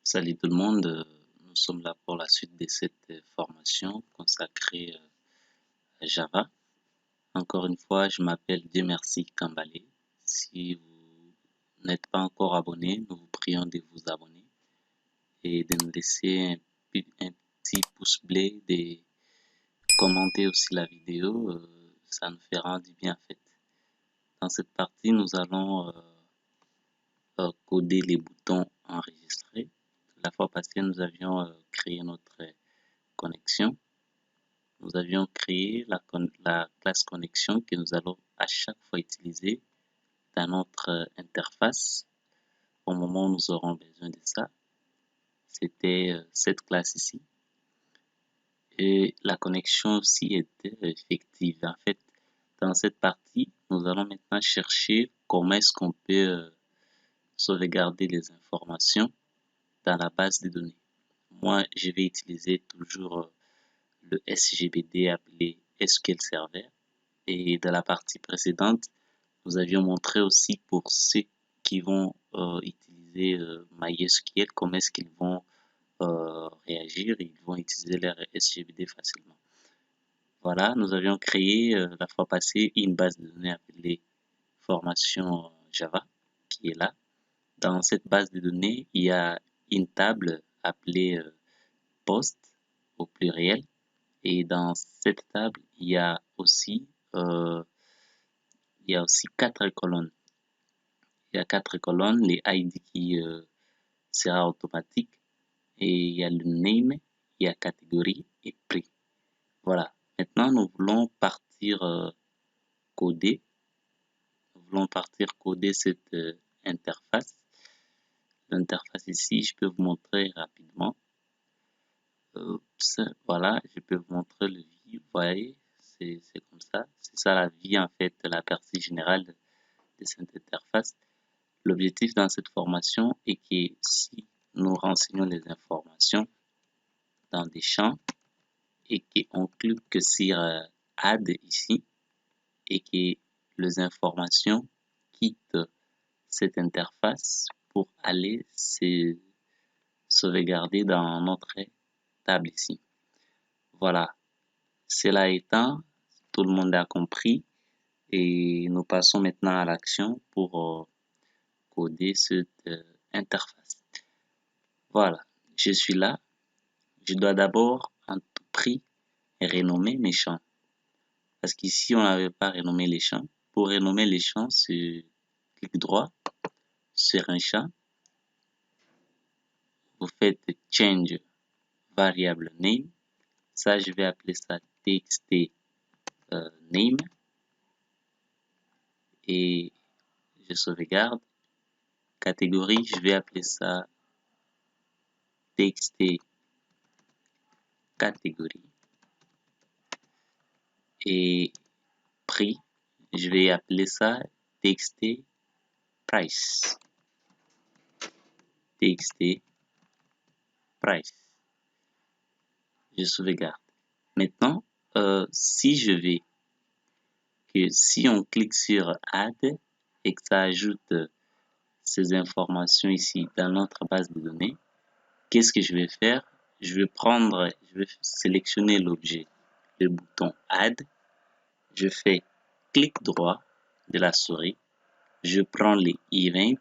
Salut tout le monde, nous sommes là pour la suite de cette formation consacrée à Java. Encore une fois, je m'appelle Dieu merci Kambale. Si vous n'êtes pas encore abonné, nous vous prions de vous abonner et de nous laisser un petit pouce bleu, de commenter aussi la vidéo, ça nous fera du bien en fait. Dans cette partie, nous allons coder les boutons enregistrés. La fois passée, nous avions créé notre connexion. Nous avions créé la classe connexion que nous allons à chaque fois utiliser dans notre interface au moment où nous aurons besoin de ça. C'était cette classe ici. Et la connexion aussi était effective. En fait, dans cette partie, nous allons maintenant chercher comment est-ce qu'on peut sauvegarder les informations dans la base de données. Moi, je vais utiliser toujours le SGBD appelé SQL Server. Et dans la partie précédente, nous avions montré aussi pour ceux qui vont utiliser MySQL, comment est-ce qu'ils vont réagir. Ils vont utiliser leur SGBD facilement. Voilà, nous avions créé la fois passée une base de données appelée formation Java, qui est là. Dans cette base de données, il y a une table appelée post au pluriel. Et dans cette table, il y a aussi 4 colonnes. Il y a 4 colonnes, les ID qui sera automatique. Et il y a le name, il y a catégorie et prix. Voilà. Maintenant, nous voulons partir coder. Nous voulons partir coder cette interface. L'interface ici, je peux vous montrer rapidement. Voilà, je peux vous montrer le vue. Vous voyez, c'est comme ça. C'est ça la vie en fait, la partie générale de cette interface. L'objectif dans cette formation est que si nous renseignons les informations dans des champs et qu'on clique sur Add ici et que les informations quittent cette interface pour aller se sauvegarder dans notre table ici. Voilà. Cela étant, tout le monde a compris et nous passons maintenant à l'action pour coder cette interface. Voilà, je suis là. Je dois d'abord en tout prix renommer mes champs. Parce qu'ici, on n'avait pas renommé les champs. Pour renommer les champs, c'est clic droit sur un champ. Vous faites change variable name. Ça, je vais appeler ça txt name. Et je sauvegarde. Catégorie, je vais appeler ça txt catégorie. Et prix, je vais appeler ça txt price. Txt price. Je sauvegarde. Maintenant, si on clique sur Add et que ça ajoute ces informations ici dans notre base de données, qu'est-ce que je vais faire? Je vais sélectionner l'objet, le bouton Add. Je fais clic droit de la souris. Je prends les events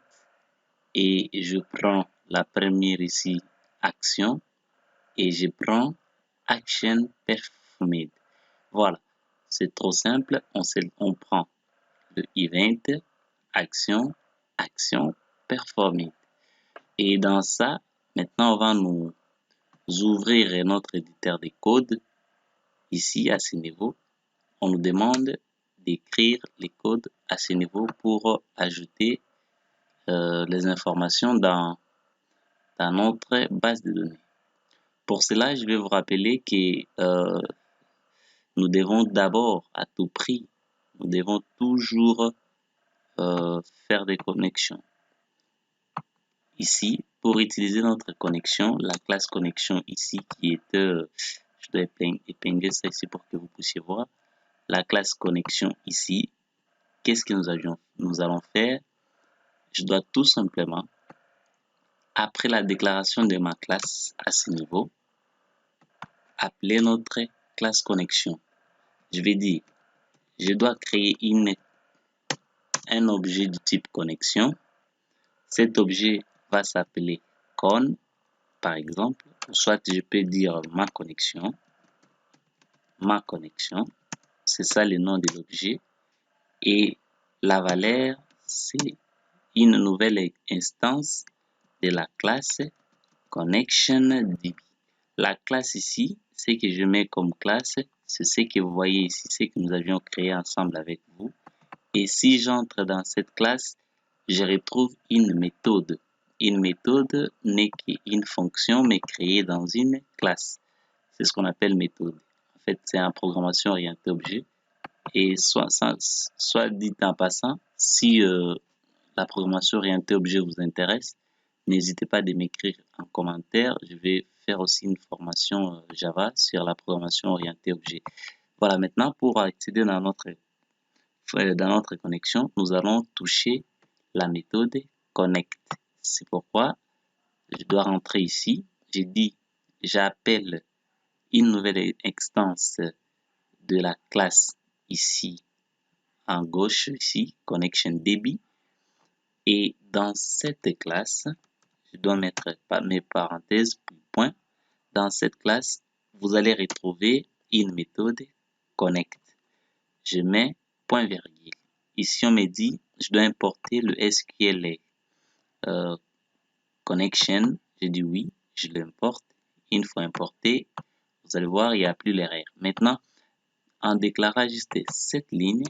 et je prends la première ici, action, et je prends action performed. Voilà, c'est trop simple. On prend le event, action, action performed. Et dans ça, maintenant, on va nous ouvrir notre éditeur de code. Ici, à ce niveau, on nous demande d'écrire les codes à ce niveau pour ajouter les informations dans notre base de données. Pour cela, je vais vous rappeler que nous devons d'abord, à tout prix, nous devons toujours faire des connexions. Ici, pour utiliser notre connexion, la classe connexion ici qui est, je dois épingler ça ici pour que vous puissiez voir. La classe connexion ici, qu'est-ce que nous allons faire? Je dois tout simplement après la déclaration de ma classe à ce niveau, appeler notre classe connexion. Je vais dire, je dois créer un objet du type connexion. Cet objet va s'appeler con, par exemple, soit je peux dire ma connexion. C'est ça le nom de l'objet. Et la valeur, c'est une nouvelle instance de la classe ConnectionDB. La classe ici, ce que je mets comme classe, c'est ce que vous voyez ici, ce que nous avions créé ensemble avec vous. Et si j'entre dans cette classe, je retrouve une méthode. Une méthode n'est qu'une fonction, mais créée dans une classe. C'est ce qu'on appelle méthode. En fait, c'est en programmation orientée objet. Et soit dit en passant, si la programmation orientée objet vous intéresse, n'hésitez pas à m'écrire en commentaire. Je vais faire aussi une formation Java sur la programmation orientée objet. Voilà, maintenant pour accéder dans notre connexion, nous allons toucher la méthode connect. C'est pourquoi je dois rentrer ici. J'ai dit, j'appelle une nouvelle instance de la classe ici en gauche, ici, ConnectionDB. Et dans cette classe, je dois mettre mes parenthèses, puis point. Dans cette classe, vous allez retrouver une méthode connect. Je mets point virgule. Ici, on me dit, je dois importer le SQL connection. Je dis oui, je l'importe. Une fois importé, vous allez voir, il n'y a plus l'erreur. Maintenant, en déclarant juste cette ligne,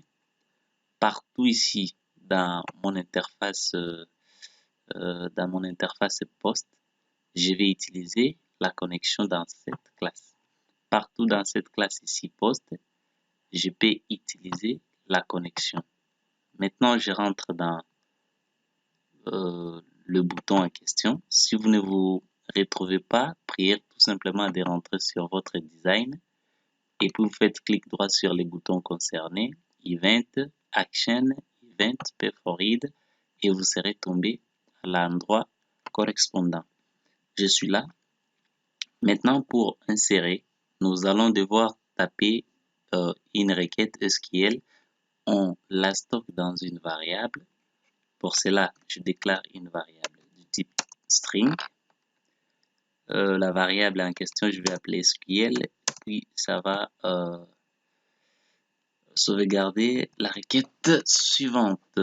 partout ici dans mon interface post, je vais utiliser la connexion dans cette classe. Partout dans cette classe ici post, je peux utiliser la connexion. Maintenant, je rentre dans le bouton en question. Si vous ne vous retrouvez pas, priez tout simplement de rentrer sur votre design et puis vous faites clic droit sur les boutons concernés, Event, Action, Event, Perforid, et vous serez tombé à l'endroit correspondant. Je suis là. Maintenant, pour insérer, nous allons devoir taper une requête SQL. On la stocke dans une variable. Pour cela, je déclare une variable du type string. La variable en question, je vais appeler SQL. Puis, ça va sauvegarder la requête suivante.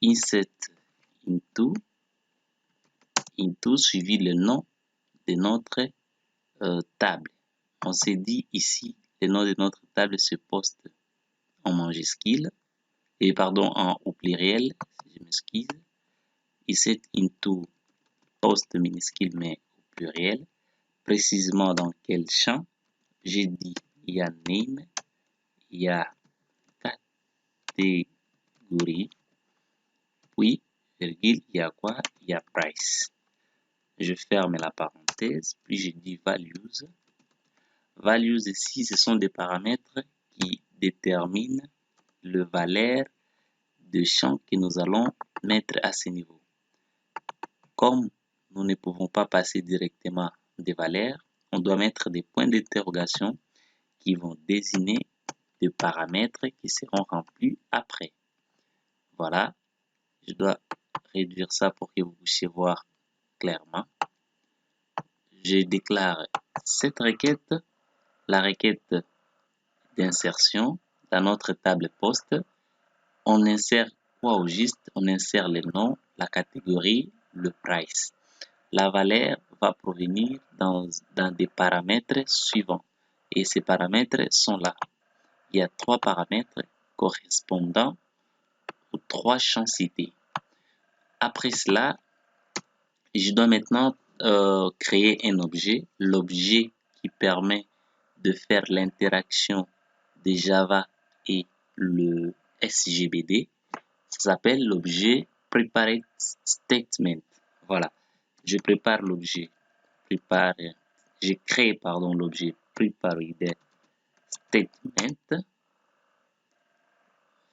Insert into suivi le nom de notre table. On s'est dit ici, le nom de notre table se poste en majuscule et pardon au pluriel, je m'excuse. Insert into poste minuscule mais au pluriel. Précisément dans quel champ? J'ai dit il y a name, il y a catégorie, puis virgule, il y a quoi? Il y a price. Je ferme la parenthèse, puis je dis values. Values ici, ce sont des paramètres qui déterminent le valeur de champ que nous allons mettre à ce niveau. Comme nous ne pouvons pas passer directement des valeurs, on doit mettre des points d'interrogation qui vont désigner des paramètres qui seront remplis après. Voilà, je dois réduire ça pour que vous puissiez voir clairement. Je déclare cette requête, la requête d'insertion dans notre table poste. On insère quoi au juste? On insère le nom, la catégorie, le price. La valeur va provenir dans des paramètres suivants. Et ces paramètres sont là. Il y a 3 paramètres correspondant aux 3 champs cités. Après cela, je dois maintenant créer un objet. L'objet qui permet de faire l'interaction de Java et le SGBD, ça s'appelle l'objet Prepared Statement. Voilà, je prépare l'objet, je crée l'objet Prepared Statement.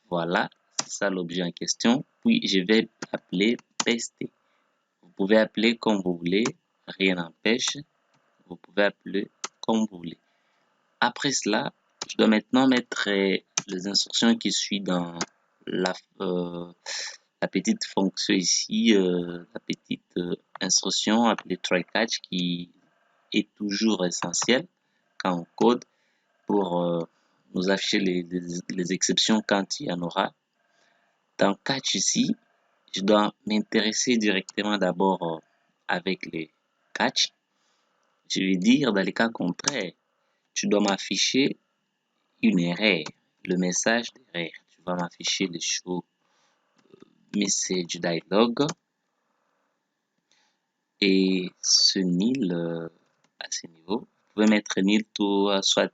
Voilà, c'est ça l'objet en question. Puis je vais appeler paste. Vous Vous pouvez appeler comme vous voulez, rien n'empêche. Vous pouvez appeler comme vous voulez. Après cela, je dois maintenant mettre les instructions qui suivent dans la petite fonction ici, la petite instruction appelée try catch qui est toujours essentielle quand on code pour nous afficher les exceptions quand il y en aura. Dans catch ici, je dois m'intéresser directement d'abord avec les catch. Je vais dire dans les cas contraires, tu dois m'afficher une erreur, le message d'erreur. Tu vas m'afficher le show message dialog et ce nil à ce niveau. Vous pouvez mettre nil tout soit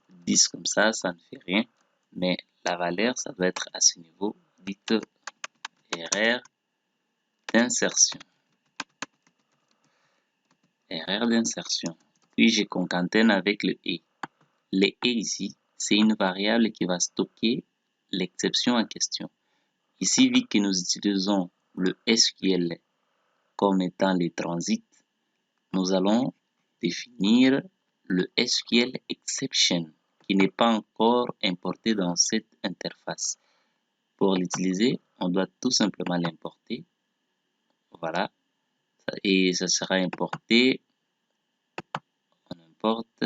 10 comme ça ne fait rien, mais la valeur ça doit être à ce niveau. Dites erreur d'insertion. Erreur d'insertion. Puis je concatène avec le et. Le et ici, c'est une variable qui va stocker l'exception en question. Ici, vu que nous utilisons le SQL comme étant les transits, nous allons définir le SQL exception qui n'est pas encore importé dans cette interface. Pour l'utiliser, on doit tout simplement l'importer. Voilà. Et ça sera importé. On importe.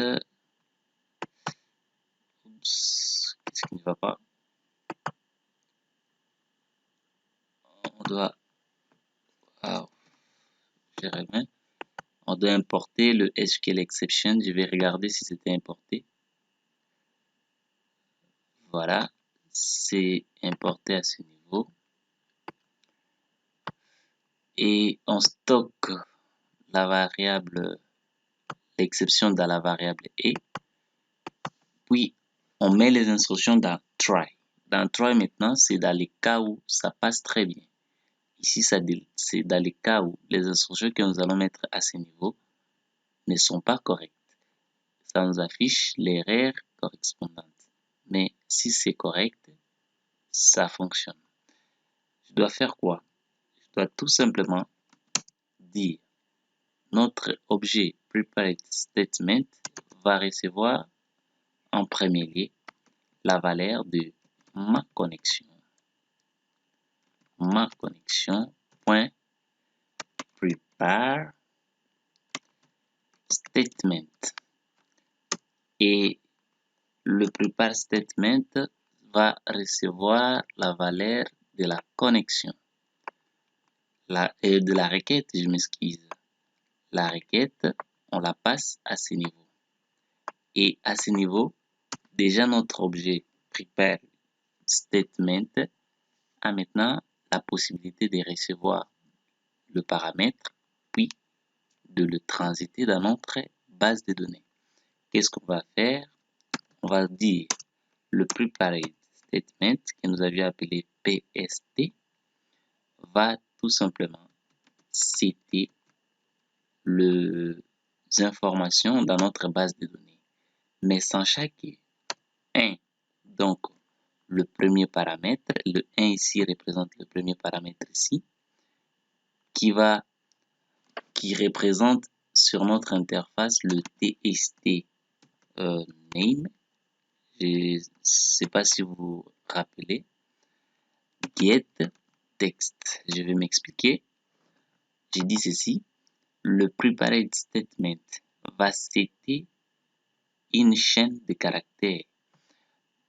Oups, qu'est-ce qui ne va pas? On doit. Wow. On doit importer le SQL exception. Je vais regarder si c'était importé. Voilà, c'est importé à ce niveau. Et on stocke la variable, l'exception dans la variable et. Puis, on met les instructions dans try. Dans try maintenant, c'est dans les cas où ça passe très bien. Ici, c'est dans les cas où les instructions que nous allons mettre à ce niveau ne sont pas correctes. Ça nous affiche l'erreur correspondante. Mais si c'est correct, ça fonctionne. Je dois faire quoi? Je dois tout simplement dire notre objet prepared statement va recevoir en premier lieu la valeur de ma connexion. Ma connexion point prepare statement. Et le prepare statement va recevoir la valeur de la connexion. De la requête, je m'excuse. La requête, on la passe à ce niveau. Et à ce niveau, déjà notre objet prepare statement a maintenant la possibilité de recevoir le paramètre, puis de le transiter dans notre base de données. Qu'est-ce qu'on va faire? On va dire le prepared statement que nous avions appelé PST va tout simplement citer les informations dans notre base de données. Mais sans chaque 1. Donc, le premier paramètre, le 1 ici représente le premier paramètre ici, qui représente sur notre interface le TST name. Je ne sais pas si vous vous rappelez. Get text. Je vais m'expliquer. J'ai dit ceci. Le prepared statement va citer une chaîne de caractères.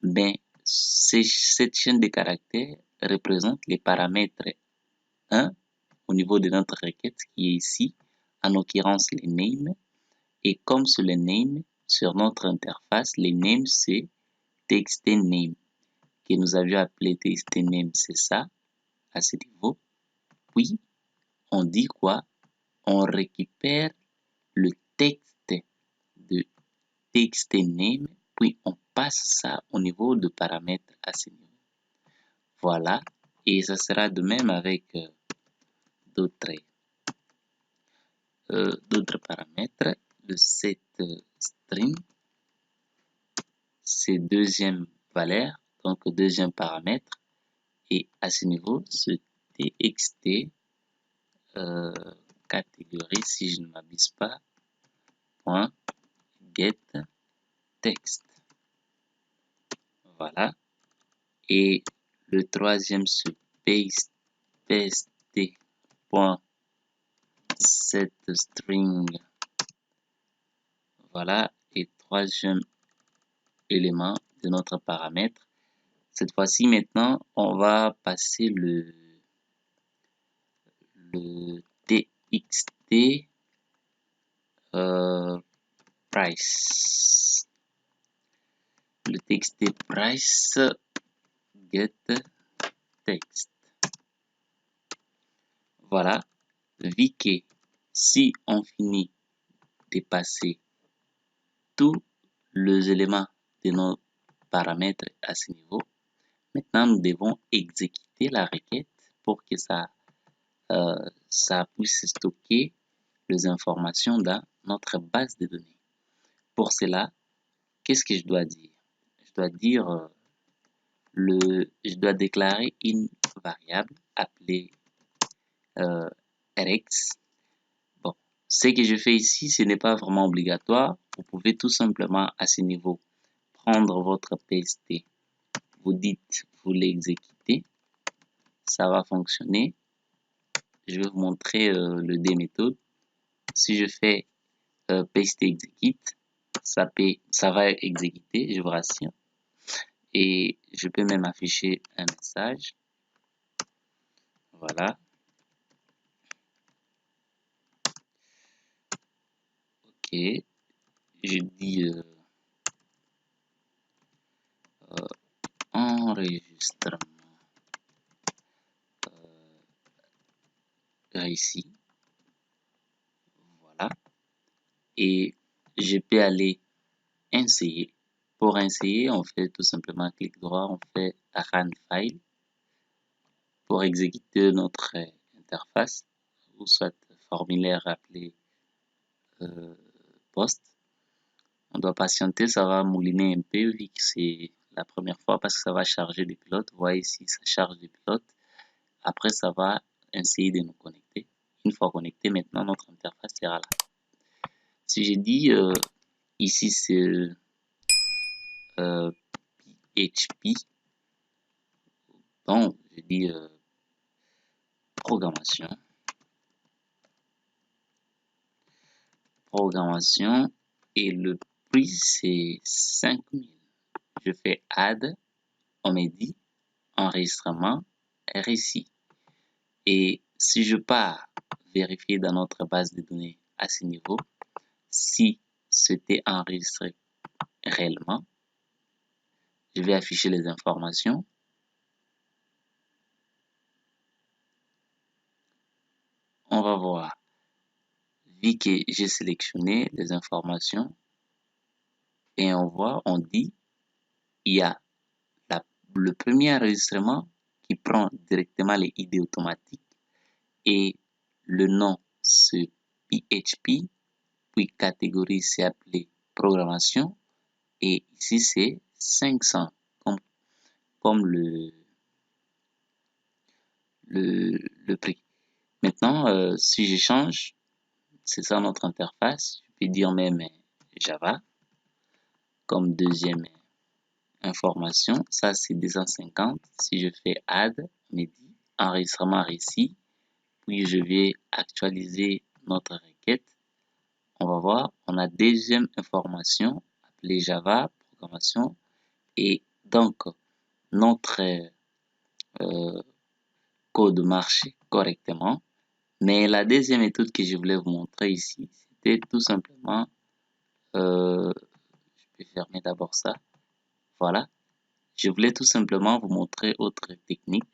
Mais cette chaîne de caractères représente les paramètres 1 au niveau de notre requête qui est ici, en l'occurrence les names. Et comme sur les names, sur notre interface, les names c'est txt_name que nous avions appelé txt_name, c'est ça, à ce niveau. Puis, on dit quoi? On récupère le texte de txt_name, puis on passe ça au niveau de paramètres à ce niveau. Voilà, et ça sera de même avec d'autres paramètres. Le setString, c'est deuxième valeur, donc deuxième paramètre. Et à ce niveau, ce txt catégorie, si je ne m'abuse pas, point get text. Voilà. Et le troisième, c'est pst.setString. Voilà. Et troisième élément de notre paramètre. Cette fois-ci, maintenant, on va passer le txt price. Le txt price get text. Voilà. Vu que si on finit de passer tous les éléments de nos paramètres à ce niveau, maintenant nous devons exécuter la requête pour que ça puisse stocker les informations dans notre base de données. Pour cela, qu'est-ce que je dois dire? Je dois dire je dois déclarer une variable appelée rx. Bon, ce que je fais ici, ce n'est pas vraiment obligatoire. Vous pouvez tout simplement à ce niveau prendre votre pst, vous dites, vous l'exécutez, ça va fonctionner. Je vais vous montrer le deux méthodes. Si je fais pst execute, ça va exécuter, je vous rassure. Et je peux même afficher un message. Voilà. Ok. Je dis enregistrement réussi. Voilà. Et je peux aller essayer. Pour essayer, on fait tout simplement clic droit, on fait run file pour exécuter notre interface ou soit formulaire appelé post. On doit patienter, ça va mouliner un peu vu que c'est la première fois parce que ça va charger des pilotes. Vous voyez ici, ça charge des pilotes. Après, ça va essayer de nous connecter. Une fois connecté, maintenant, notre interface sera là. Si je dis ici, c'est PHP, donc je dis programmation et le prix c'est 5000. Je fais add, on me dit enregistrement réussi. Et si je pars vérifier dans notre base de données à ce niveau, si c'était enregistré réellement, je vais afficher les informations. On va voir. Vu que j'ai sélectionné les informations et on voit, on dit, il y a le premier enregistrement qui prend directement les ID automatiques et le nom c'est PHP, puis catégorie c'est appelé programmation et ici c'est 500 comme le prix. Maintenant, si je change, c'est ça notre interface, je peux dire même Java comme deuxième information, ça c'est 250. Si je fais add, on me dit enregistrement réussi, puis je vais actualiser notre requête. On va voir, on a deuxième information appelée Java programmation et donc notre code marche correctement. Mais la deuxième méthode que je voulais vous montrer ici, c'était tout simplement, je vais fermer d'abord ça. Voilà. Je voulais tout simplement vous montrer autre technique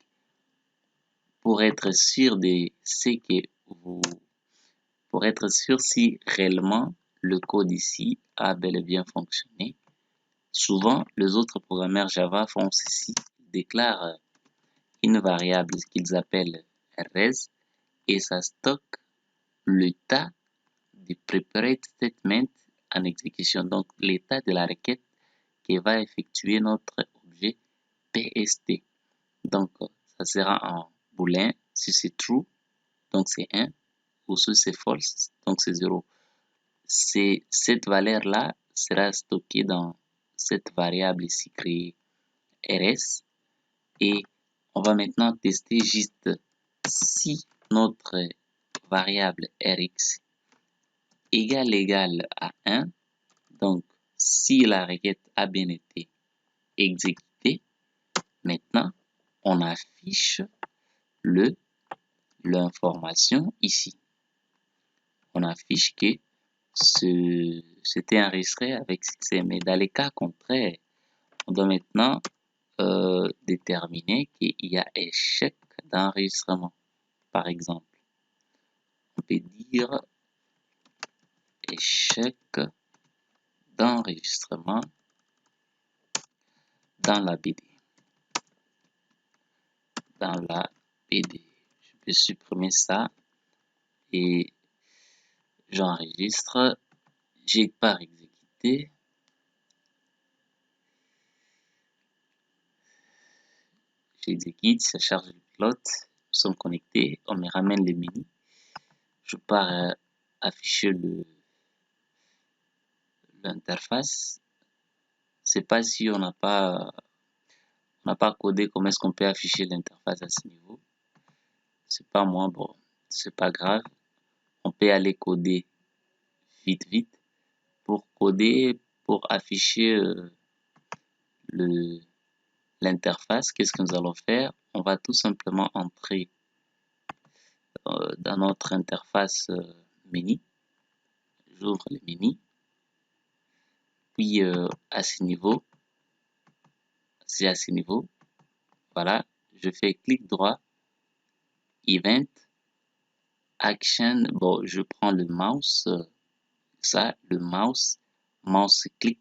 pour être sûr de ce que pour être sûr si réellement le code ici a bel et bien fonctionné. Souvent, les autres programmeurs Java font ceci, déclarent une variable qu'ils appellent res et ça stocke l'état du prepared statement en exécution, donc l'état de la requête qui va effectuer notre objet PST. Donc, ça sera en booléen si c'est true, donc c'est 1, ou si c'est false, donc c'est 0. Cette valeur-là sera stockée dans cette variable ici créée rs, et on va maintenant tester juste si notre variable rx égale à 1, donc si la requête a bien été exécutée, maintenant on affiche l'information ici. On affiche que c'était enregistré avec succès, mais dans les cas contraires, on doit maintenant déterminer qu'il y a échec d'enregistrement. Par exemple, on peut dire échec d'enregistrement dans la BD. Dans la BD. Je peux supprimer ça et j'enregistre. J'ai pas exécuté. J'exécute, ça charge le pilote. Nous sommes connectés. On me ramène les menus. Je pars afficher l'interface. C'est pas si on n'a pas codé comment est-ce qu'on peut afficher l'interface à ce niveau. C'est pas moi, bon, c'est pas grave. On peut aller coder vite. Pour coder, pour afficher l'interface, qu'est-ce que nous allons faire? On va tout simplement entrer dans notre interface menu. J'ouvre le menu. Puis à ce niveau, c'est à ce niveau, voilà, je fais clic droit, event, action, bon, je prends le mouse, le mouse clic.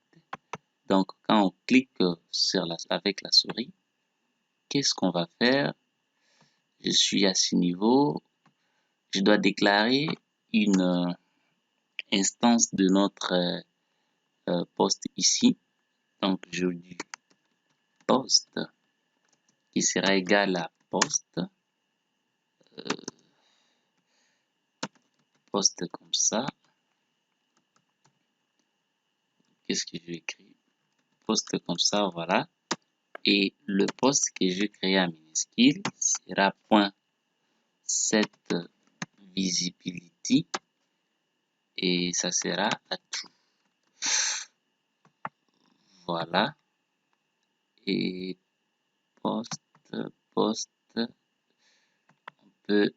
Donc, quand on clique avec la souris, qu'est-ce qu'on va faire? Je suis à ce niveau, je dois déclarer une instance de notre poste ici. Donc, je dis poste qui sera égal à poste. Poste comme ça. Qu'est-ce que je vais écrire? Poste comme ça, voilà. Et le poste que je crée en minuscule sera point set visibility et ça sera à true. Voilà. Et poste, on peut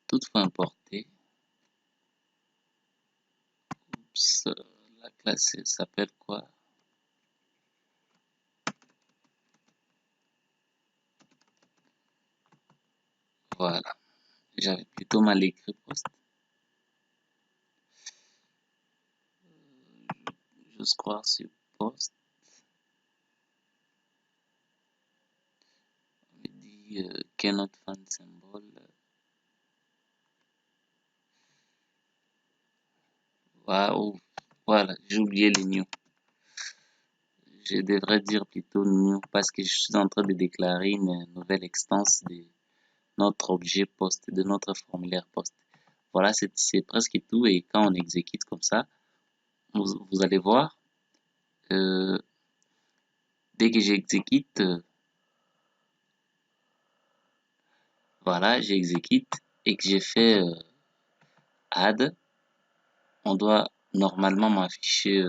toutefois importer. Oups, la classe s'appelle quoi? Voilà. J'avais plutôt mal écrit poste. Juste croire sur poste. On me dit cannot find symbol. Waouh. Voilà, j'ai oublié les new. Je devrais dire plutôt new parce que je suis en train de déclarer une nouvelle instance de notre objet poste, de notre formulaire poste. Voilà, c'est presque tout. Et quand on exécute comme ça, vous allez voir, dès que j'exécute, voilà, j'exécute et que j'ai fait add, on doit normalement m'afficher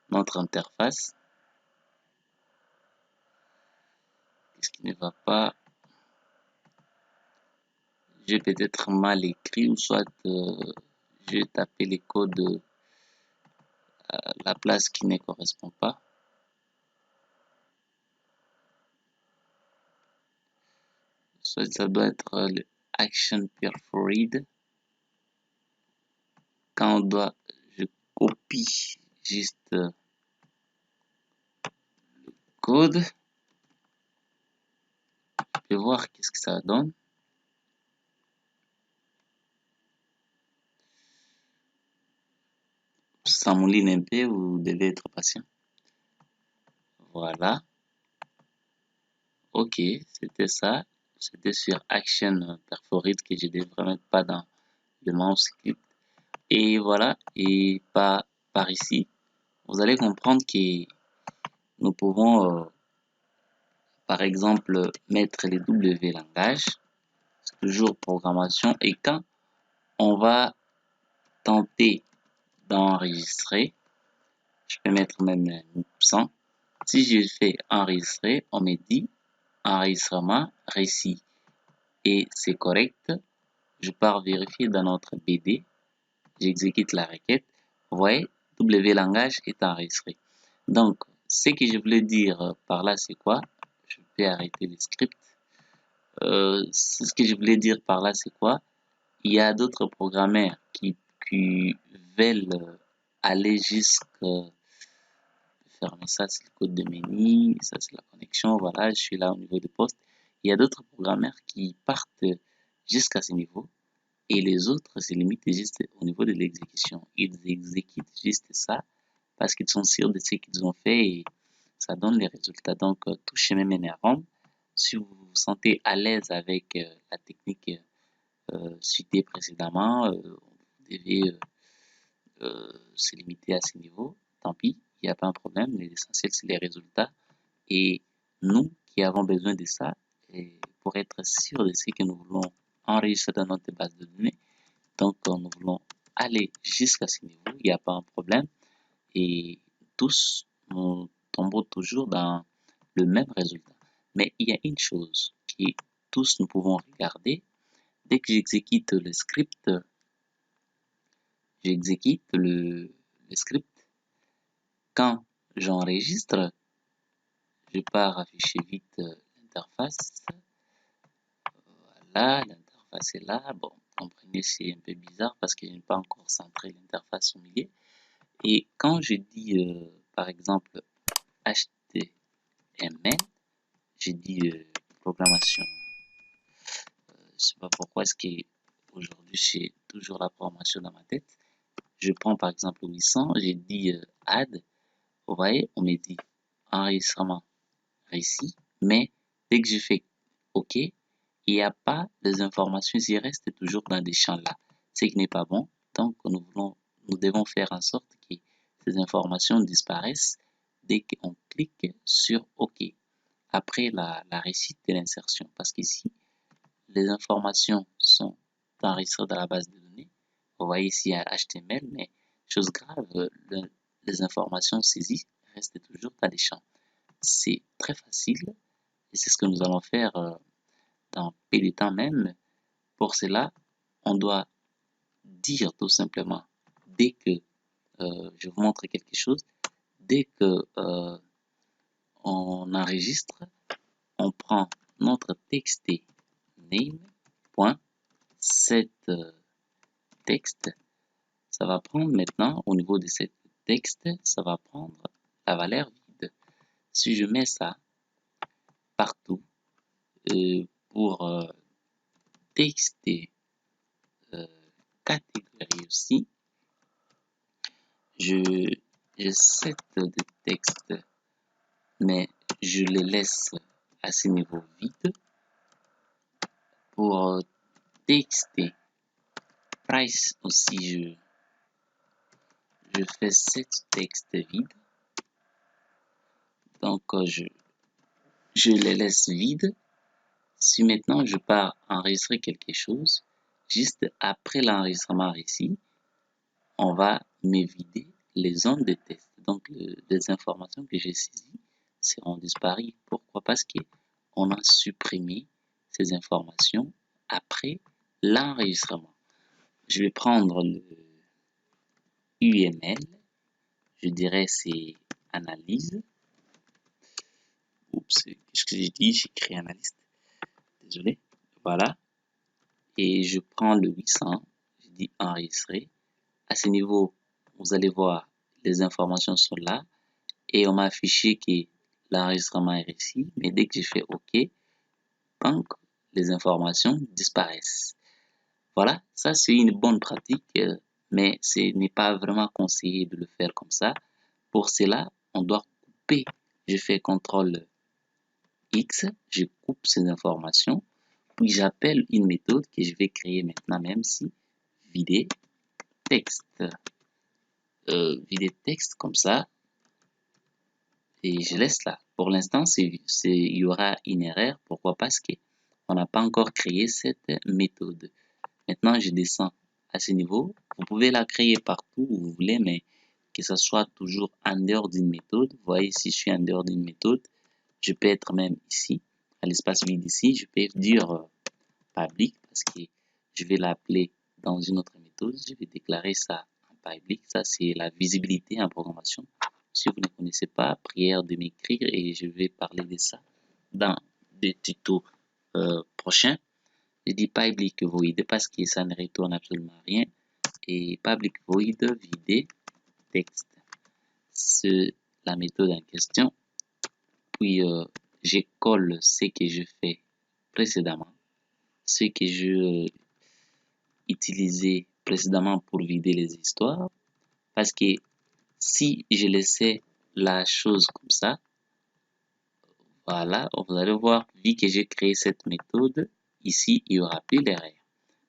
notre interface. Qu'est-ce qui ne va pas? J'ai peut-être mal écrit ou soit j'ai tapé les codes à la place qui ne correspond pas. Soit ça doit être le action perforate. Quand on doit, je copie juste le code. Je vais voir qu'est-ce que ça donne. Ça mouline un peu, vous devez être patient. Voilà. Ok, c'était ça. c'était sur Action Perforate que je ne devrais mettre pas dans le mouse script. Et voilà, et par ici, vous allez comprendre que nous pouvons, par exemple, mettre les W langages, toujours programmation, et quand on va tenter d'enregistrer, je peux mettre même 100. Si je fais enregistrer, on me dit enregistrement récit et c'est correct. Je pars vérifier dans notre BD, j'exécute la requête. Vous voyez, W langage est enregistré. Donc, ce que je voulais dire par là, c'est quoi? Je vais arrêter le script. Ce que je voulais dire par là, c'est quoi? Il y a d'autres programmeurs qui veulent aller jusqu'à fermer ça, c'est le code de menu, ça c'est la connexion, voilà, je suis là au niveau du poste. Il y a d'autres programmeurs qui partent jusqu'à ce niveau et les autres se limitent juste au niveau de l'exécution. Ils exécutent juste ça parce qu'ils sont sûrs de ce qu'ils ont fait et ça donne les résultats. Donc, tout chemin mène à Rome. Si vous vous sentez à l'aise avec la technique citée précédemment, vous devez se limiter à ce niveau. Tant pis, il n'y a pas un problème. L'essentiel, c'est les résultats. Et nous qui avons besoin de ça, et pour être sûr de ce que nous voulons enregistrer dans notre base de données, donc nous voulons aller jusqu'à ce niveau, il n'y a pas un problème. Et tous, nous tombons toujours dans le même résultat. Mais il y a une chose qui tous nous pouvons regarder. Dès que j'exécute le script, script. Quand j'enregistre, je pars afficher vite l'interface. Voilà, l'interface est là. Bon, comprenez, c'est un peu bizarre parce que je n'ai pas encore centré l'interface au milieu. Et quand je dis, par exemple, HTML, je dis programmation. Je sais pas pourquoi est-ce que aujourd'hui j'ai toujours la programmation dans ma tête. Je prends par exemple 800, j'ai dit add. Vous voyez, on me dit enregistrement récit, mais dès que je fais OK, il n'y a pas les informations, ils restent toujours dans des champs là, ce qui n'est pas bon. Donc, nous devons faire en sorte que ces informations disparaissent dès qu'on clique sur OK, après la réussite de l'insertion. Parce qu'ici, les informations sont enregistrées dans la base de données. Vous voyez ici un HTML, mais chose grave, les informations saisies restent toujours dans les champs. C'est très facile et c'est ce que nous allons faire dans peu de temps même. Pour cela, on doit dire tout simplement, dès que je vous montre quelque chose, dès que on enregistre, on prend notre txt name.set texte. Ça va prendre maintenant, au niveau de ce texte, ça va prendre la valeur vide. Si je mets ça partout pour texte catégorie aussi, je set de texte, mais je le laisse à ce niveau vide. Pour texte price aussi, je fais set texte vide. Donc, je les laisse vides. Si maintenant je pars enregistrer quelque chose, juste après l'enregistrement ici, on va me vider les zones de test. Donc, les informations que j'ai saisies seront disparues. Pourquoi? Parce qu'on a supprimé ces informations après l'enregistrement. Je vais prendre le UML, je dirais c'est analyse. Oups, qu'est-ce que j'ai dit? J'ai créé analyste. Désolé. Voilà. Et je prends le 800, je dis enregistrer. À ce niveau, vous allez voir, les informations sont là. Et on m'a affiché que l'enregistrement est réussi. Mais dès que je fais OK, donc, les informations disparaissent. Voilà, ça c'est une bonne pratique, mais ce n'est pas vraiment conseillé de le faire comme ça. Pour cela, on doit couper. Je fais CTRL X, je coupe ces informations. Puis j'appelle une méthode que je vais créer maintenant, même si vider texte. Vider texte comme ça, et je laisse là. Pour l'instant, il y aura une erreur. Pourquoi? Parce que on n'a pas encore créé cette méthode. Maintenant, je descends à ce niveau. Vous pouvez la créer partout où vous voulez, mais que ce soit toujours en dehors d'une méthode. Vous voyez, si je suis en dehors d'une méthode, je peux être même ici, à l'espace vide ici, je peux dire public parce que je vais l'appeler dans une autre méthode. Je vais déclarer ça en public. Ça, c'est la visibilité en programmation. Si vous ne connaissez pas, prière de m'écrire et je vais parler de ça dans des tutos prochains. Je dis public void parce que ça ne retourne absolument rien. Et public void vider texte. C'est la méthode en question. Puis je colle ce que je fais précédemment, ce que je utilisais précédemment pour vider les histoires. Parce que si je laissais la chose comme ça, voilà, vous allez voir, vu que j'ai créé cette méthode, ici, il n'y aura plus d'erreur.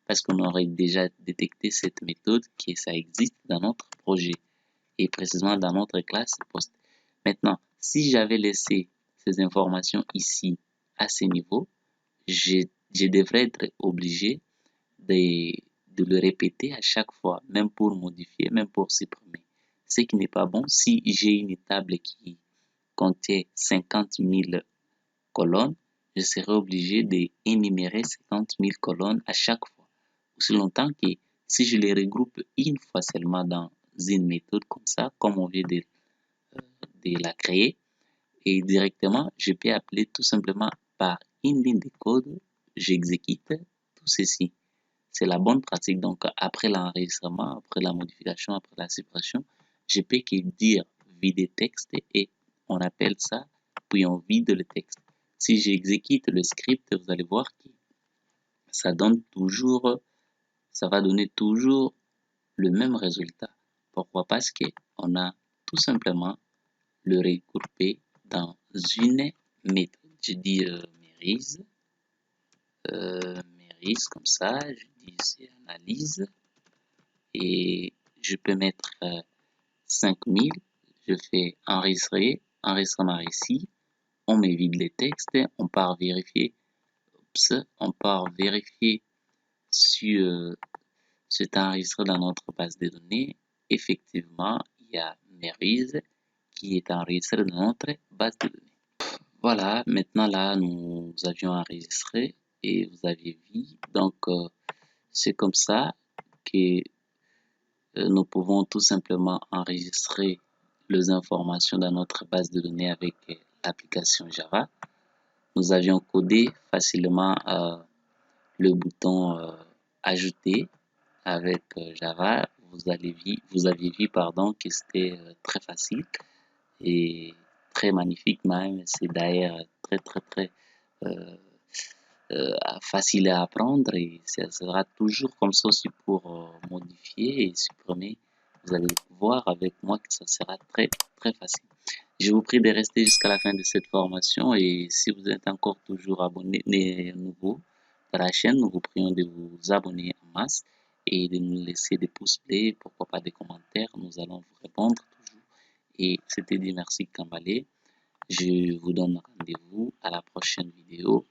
Parce qu'on aurait déjà détecté cette méthode que ça existe dans notre projet et précisément dans notre classe post. Maintenant, si j'avais laissé ces informations ici à ce niveau, je devrais être obligé de le répéter à chaque fois, même pour modifier, même pour supprimer. Ce qui n'est pas bon si j'ai une table qui contient 50 000 colonnes, je serai obligé d'énumérer 50 000 colonnes à chaque fois. Aussi longtemps que si je les regroupe une fois seulement dans une méthode comme ça, comme on vient de la créer, et directement, je peux appeler tout simplement par une ligne de code, j'exécute tout ceci. C'est la bonne pratique. Donc, après l'enregistrement, après la modification, après la suppression, je peux que dire vider texte et on appelle ça, puis on vide le texte. Si j'exécute le script, vous allez voir que ça donne toujours, ça va donner toujours le même résultat. Pourquoi? Parce que on a tout simplement le regroupé dans une méthode. Je dis Mérise comme ça, je dis c'est analyse et je peux mettre 5000, je fais enregistrer, enregistrement ici, on me vide les textes, on part vérifier, on part vérifier si c'est enregistré dans notre base de données. Effectivement, il y a Mérise qui est enregistré dans notre base de données. Voilà, maintenant là, nous avions enregistré et vous aviez vu. Donc, c'est comme ça que nous pouvons tout simplement enregistrer les informations dans notre base de données avec l'application Java. Nous avions codé facilement le bouton ajouter avec Java. Vous aviez vu pardon, que c'était très facile et très magnifique même. C'est d'ailleurs très euh, facile à apprendre et ça sera toujours comme ça aussi pour modifier et supprimer. Vous allez voir avec moi que ça sera très facile. Je vous prie de rester jusqu'à la fin de cette formation et si vous êtes encore toujours abonné, nouveau à la chaîne, nous vous prions de vous abonner en masse et de nous laisser des pouces bleus, pourquoi pas des commentaires, nous allons vous répondre toujours. Et c'était dit merci Kambalé. Je vous donne rendez-vous à la prochaine vidéo.